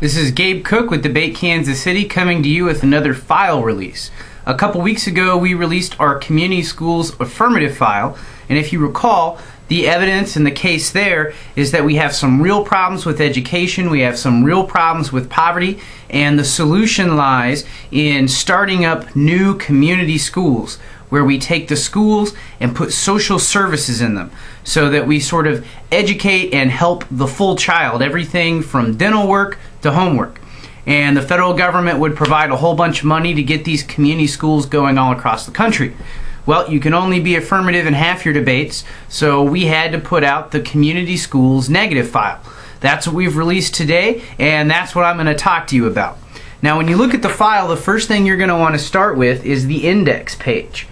This is Gabe Cook with Debate Kansas City coming to you with another file release. A couple weeks ago we released our community schools affirmative file, and if you recall, the evidence in the case there is that we have some real problems with education, we have some real problems with poverty, and the solution lies in starting up new community schools where we take the schools and put social services in them so that we sort of educate and help the full child, everything from dental work to homework. And the federal government would provide a whole bunch of money to get these community schools going all across the country. Well, you can only be affirmative in half your debates, so we had to put out the community schools negative file. That's what we've released today, and that's what I'm going to talk to you about. Now, when you look at the file, the first thing you're going to want to start with is the index page.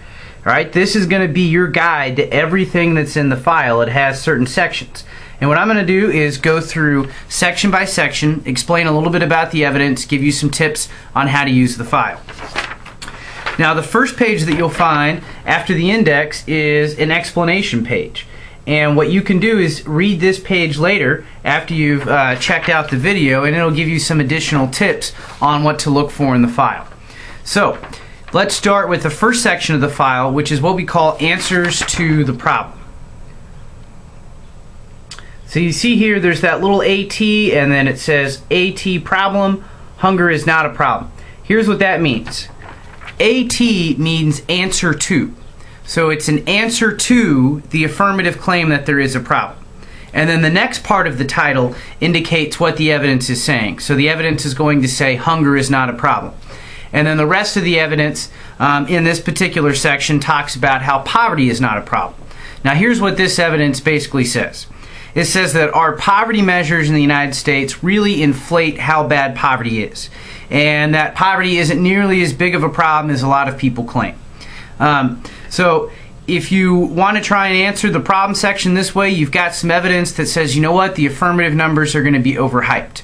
Alright, this is going to be your guide to everything that's in the file. It has certain sections. And what I'm going to do is go through section by section, explain a little bit about the evidence, give you some tips on how to use the file. Now, the first page that you'll find after the index is an explanation page. And what you can do is read this page later after you've checked out the video, and it'll give you some additional tips on what to look for in the file. So, let's start with the first section of the file, which is what we call answers to the problem. So you see here there's that little AT, and then it says AT problem, hunger is not a problem. Here's what that means. AT means answer to. So it's an answer to the affirmative claim that there is a problem. And then the next part of the title indicates what the evidence is saying. So the evidence is going to say hunger is not a problem. And then the rest of the evidence in this particular section talks about how poverty is not a problem. Now here's what this evidence basically says. It says that our poverty measures in the United States really inflate how bad poverty is. And that poverty isn't nearly as big of a problem as a lot of people claim. So if you want to try and answer the problem section this way, you've got some evidence that says, you know what, the affirmative numbers are going to be overhyped.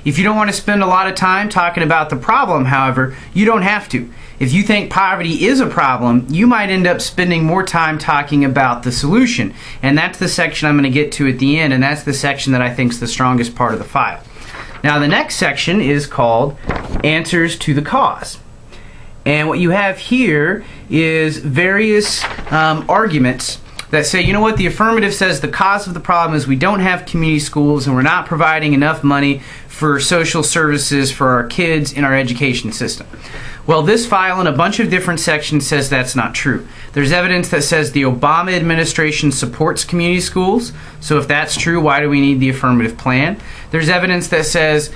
If you don't want to spend a lot of time talking about the problem, however, you don't have to. If you think poverty is a problem, you might end up spending more time talking about the solution. And that's the section I'm going to get to at the end, and that's the section that I think is the strongest part of the file. Now, the next section is called Answers to the Cause. And what you have here is various arguments that say, you know what, the affirmative says the cause of the problem is we don't have community schools and we're not providing enough money for social services for our kids in our education system. Well, this file in a bunch of different sections says that's not true. There's evidence that says the Obama administration supports community schools, so if that's true, why do we need the affirmative plan? There's evidence that says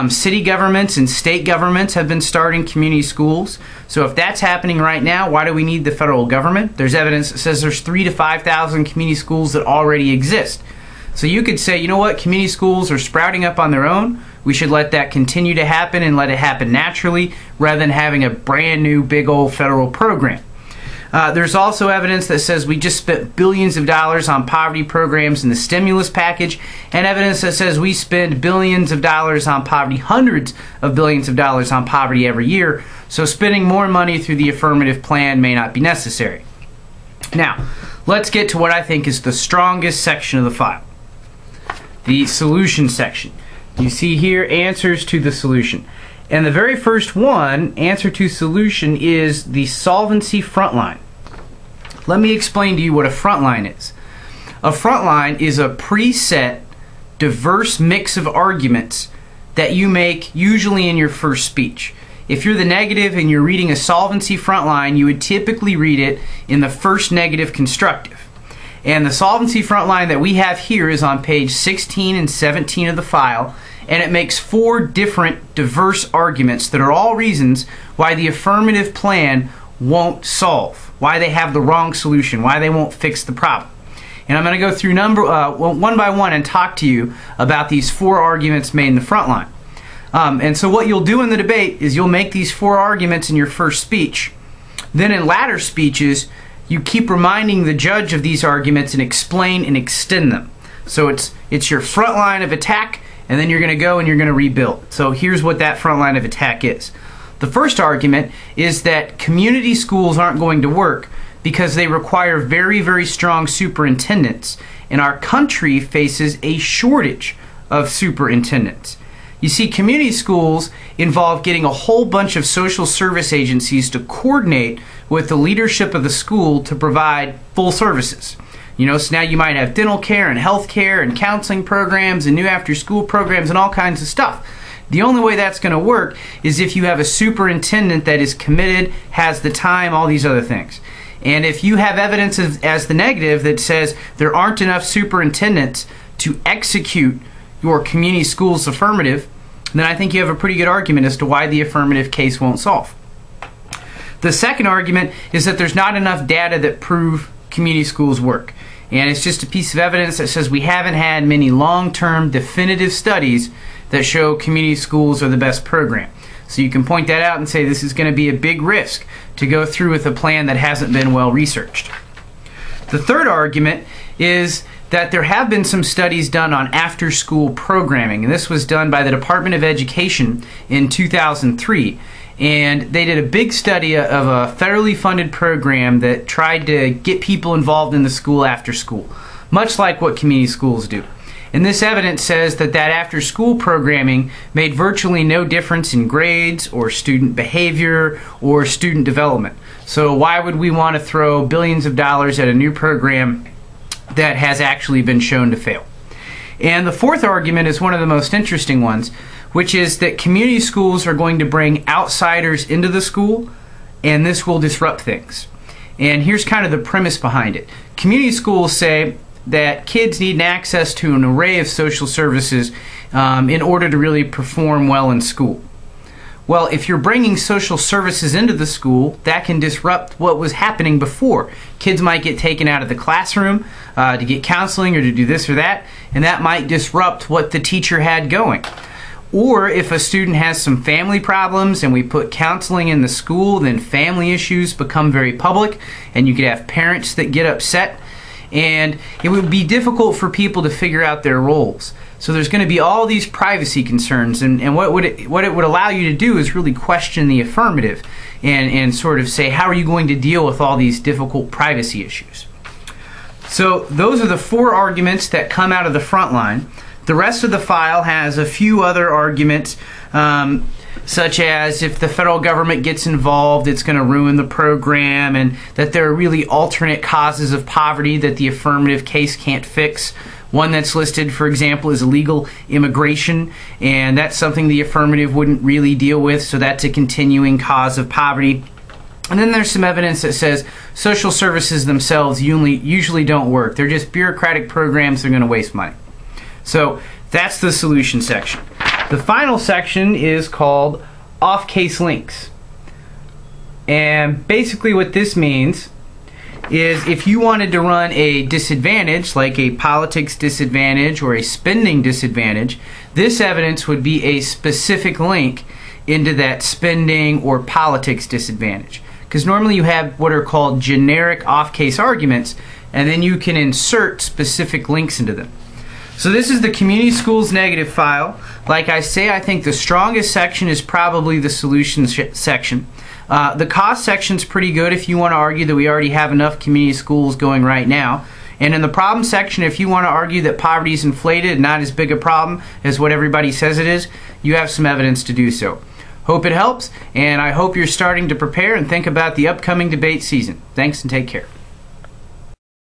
city governments and state governments have been starting community schools, so if that's happening right now, why do we need the federal government? There's evidence that says there's 3,000 to 5,000 community schools that already exist. So you could say, you know what, community schools are sprouting up on their own. We should let that continue to happen and let it happen naturally rather than having a brand new big old federal program. There's also evidence that says we just spent billions of dollars on poverty programs in the stimulus package, and evidence that says we spend billions of dollars on poverty, hundreds of billions of dollars on poverty every year, so spending more money through the affirmative plan may not be necessary. Now, let's get to what I think is the strongest section of the file, the solution section. You see here answers to the solution. And the very first one, answer to solution, is the solvency front line. Let me explain to you what a front line is. A front line is a preset, diverse mix of arguments that you make usually in your first speech. If you're the negative and you're reading a solvency front line, you would typically read it in the first negative constructive. And the solvency front line that we have here is on page 16 and 17 of the file, and it makes 4 different diverse arguments that are all reasons why the affirmative plan won't solve, why they have the wrong solution, why they won't fix the problem. And I'm going to go through one by one and talk to you about these 4 arguments made in the front line. And so what you'll do in the debate is you'll make these 4 arguments in your first speech. Then in latter speeches, you keep reminding the judge of these arguments and explain and extend them. So it's your front line of attack, and then you're going to go and you're going to rebuild. So here's what that front line of attack is. The first argument is that community schools aren't going to work because they require very, very strong superintendents, and our country faces a shortage of superintendents. You see, community schools involve getting a whole bunch of social service agencies to coordinate with the leadership of the school to provide full services. You know, so now you might have dental care and health care and counseling programs and new after-school programs and all kinds of stuff. The only way that's going to work is if you have a superintendent that is committed, has the time, all these other things. And if you have evidence as the negative that says there aren't enough superintendents to execute your community school's affirmative, then I think you have a pretty good argument as to why the affirmative case won't solve. The second argument is that there's not enough data that prove community schools work. And it's just a piece of evidence that says we haven't had many long-term definitive studies that show community schools are the best program. So you can point that out and say this is going to be a big risk to go through with a plan that hasn't been well researched. The third argument is that there have been some studies done on after-school programming, and this was done by the Department of Education in 2003. And they did a big study of a federally funded program that tried to get people involved in the school after school, much like what community schools do. And this evidence says that after-school programming made virtually no difference in grades or student behavior or student development. So why would we want to throw billions of dollars at a new program that has actually been shown to fail? And the fourth argument is one of the most interesting ones, which is that community schools are going to bring outsiders into the school, and this will disrupt things. And here's kind of the premise behind it. Community schools say that kids need access to an array of social services in order to really perform well in school. Well, if you're bringing social services into the school, that can disrupt what was happening before. Kids might get taken out of the classroom to get counseling or to do this or that, and that might disrupt what the teacher had going. Or if a student has some family problems and we put counseling in the school, then family issues become very public, and you could have parents that get upset, and it would be difficult for people to figure out their roles. So there's going to be all these privacy concerns, and what it would allow you to do is really question the affirmative and sort of say, how are you going to deal with all these difficult privacy issues? So those are the four arguments that come out of the front line. The rest of the file has a few other arguments, such as if the federal government gets involved, it's going to ruin the program, and that there are really alternate causes of poverty that the affirmative case can't fix. One that's listed, for example, is illegal immigration, and that's something the affirmative wouldn't really deal with, so that's a continuing cause of poverty. And then there's some evidence that says social services themselves usually don't work. They're just bureaucratic programs that are going to waste money. So that's the solution section. The final section is called off-case links. And basically what this means is if you wanted to run a disadvantage, like a politics disadvantage or a spending disadvantage, this evidence would be a specific link into that spending or politics disadvantage. Because normally you have what are called generic off-case arguments, and then you can insert specific links into them. So this is the community schools negative file. Like I say, I think the strongest section is probably the solutions section. The cost section is pretty good if you want to argue that we already have enough community schools going right now. And in the problem section, if you want to argue that poverty is inflated and not as big a problem as what everybody says it is, you have some evidence to do so. Hope it helps, and I hope you're starting to prepare and think about the upcoming debate season. Thanks and take care.